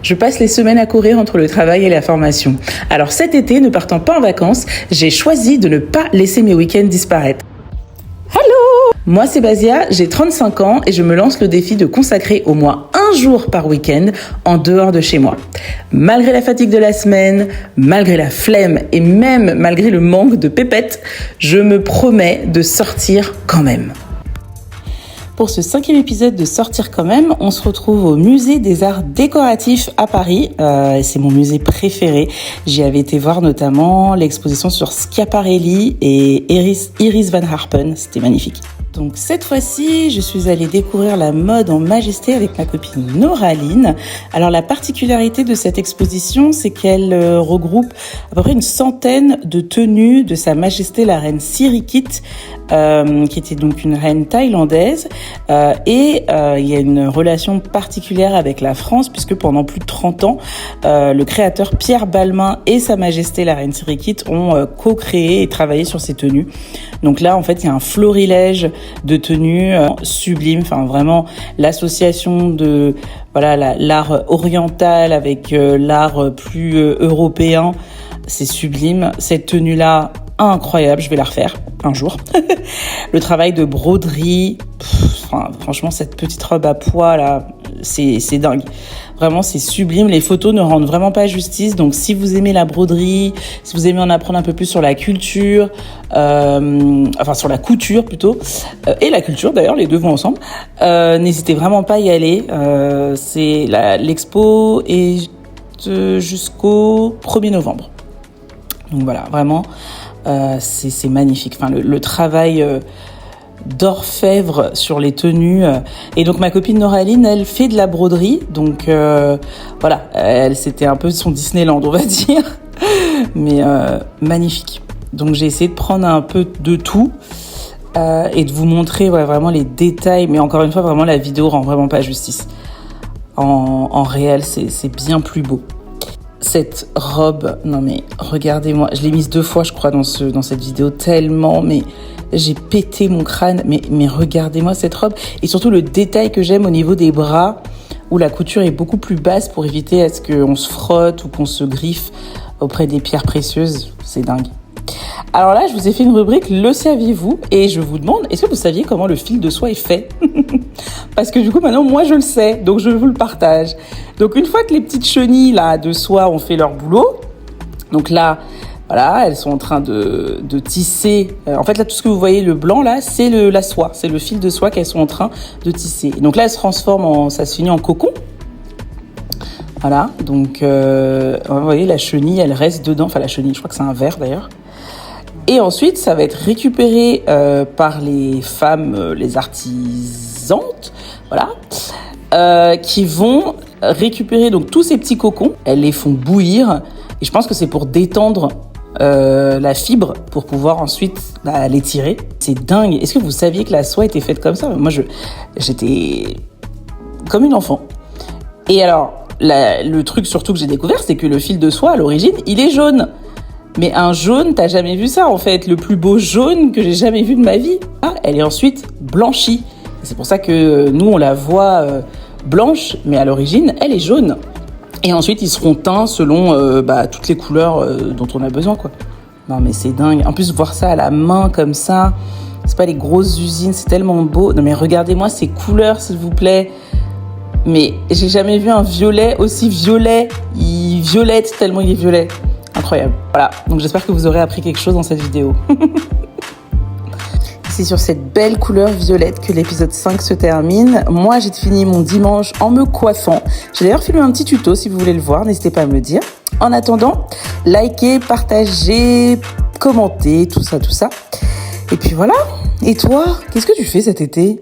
Je passe les semaines à courir entre le travail et la formation. Alors cet été, ne partant pas en vacances, j'ai choisi de ne pas laisser mes week-ends disparaître. Moi, c'est Basia, j'ai 35 ans et je me lance le défi de consacrer au moins un jour par week-end en dehors de chez moi. Malgré la fatigue de la semaine, malgré la flemme et même malgré le manque de pépettes, je me promets de sortir quand même. Pour ce 5e épisode de Sortir quand même, on se retrouve au Musée des Arts Décoratifs à Paris. C'est mon musée préféré. J'y avais été voir notamment l'exposition sur Schiaparelli et Iris van Herpen. C'était magnifique. Donc cette fois-ci, je suis allée découvrir la mode en majesté avec ma copine Noraline. Alors la particularité de cette exposition, c'est qu'elle regroupe à peu près une centaine de tenues de Sa Majesté la Reine Sirikit, qui était donc une reine thaïlandaise. Il y a une relation particulière avec la France, puisque pendant plus de 30 ans, le créateur Pierre Balmain et Sa Majesté la Reine Sirikit ont co-créé et travaillé sur ces tenues. Donc là, en fait, il y a un florilège de tenues sublimes. Enfin, vraiment, l'association de l'art oriental avec l'art plus européen, c'est sublime. Cette tenue-là, incroyable, je vais la refaire un jour. Le travail de broderie, franchement, cette petite robe à pois là, c'est dingue. Vraiment, c'est sublime. Les photos ne rendent vraiment pas justice. Donc, si vous aimez la broderie, si vous aimez en apprendre un peu plus sur la culture, sur la couture plutôt, et la culture d'ailleurs, les deux vont ensemble, n'hésitez vraiment pas à y aller. L'expo est jusqu'au 1er novembre. Donc voilà, vraiment, c'est magnifique. Enfin, le travail d'orfèvre sur les tenues. Et donc ma copine Noraline, elle fait de la broderie, donc c'était un peu son Disneyland, on va dire, mais magnifique. Donc j'ai essayé de prendre un peu de tout et de vous montrer vraiment les détails, mais encore une fois, vraiment la vidéo rend vraiment pas justice. En réel, c'est bien plus beau. Cette robe, non mais regardez-moi, je l'ai mise 2 fois je crois dans cette vidéo, tellement, mais j'ai pété mon crâne, mais regardez-moi cette robe, et surtout le détail que j'aime au niveau des bras, où la couture est beaucoup plus basse pour éviter à ce qu'on se frotte ou qu'on se griffe auprès des pierres précieuses, c'est dingue. Alors là, je vous ai fait une rubrique « Le saviez-vous ?» et je vous demande, est-ce que vous saviez comment le fil de soie est fait? Parce que du coup, maintenant, moi, je le sais, donc je vous le partage. Donc, une fois que les petites chenilles là de soie ont fait leur boulot, donc là, voilà, elles sont en train de tisser. En fait, là, tout ce que vous voyez, le blanc, là, c'est la soie. C'est le fil de soie qu'elles sont en train de tisser. Et donc là, elles se transforment ça se finit en cocon. Voilà, donc, vous voyez, la chenille, elle reste dedans. Enfin, la chenille, je crois que c'est un ver, d'ailleurs. Et ensuite, ça va être récupéré par les femmes, les artisantes, voilà, qui vont récupérer donc tous ces petits cocons. Elles les font bouillir. Et je pense que c'est pour détendre la fibre pour pouvoir ensuite les tirer. C'est dingue. Est-ce que vous saviez que la soie était faite comme ça? Moi, j'étais comme une enfant. Et alors, le truc surtout que j'ai découvert, c'est que le fil de soie, à l'origine, il est jaune. Mais un jaune, t'as jamais vu ça en fait. Le plus beau jaune que j'ai jamais vu de ma vie. Elle est ensuite blanchie. C'est pour ça que nous, on la voit blanche, mais à l'origine, elle est jaune. Et ensuite, ils seront teints selon toutes les couleurs dont on a besoin, quoi. Non, mais c'est dingue. En plus, voir ça à la main comme ça, c'est pas les grosses usines, c'est tellement beau. Non, mais regardez-moi ces couleurs, s'il vous plaît. Mais j'ai jamais vu un violet aussi violet. Il violette tellement il est violet. Incroyable. Voilà. Donc, j'espère que vous aurez appris quelque chose dans cette vidéo. C'est sur cette belle couleur violette que l'épisode 5 se termine. Moi, j'ai fini mon dimanche en me coiffant. J'ai d'ailleurs filmé un petit tuto si vous voulez le voir. N'hésitez pas à me le dire. En attendant, likez, partagez, commentez, tout ça. Et puis voilà. Et toi, qu'est-ce que tu fais cet été ?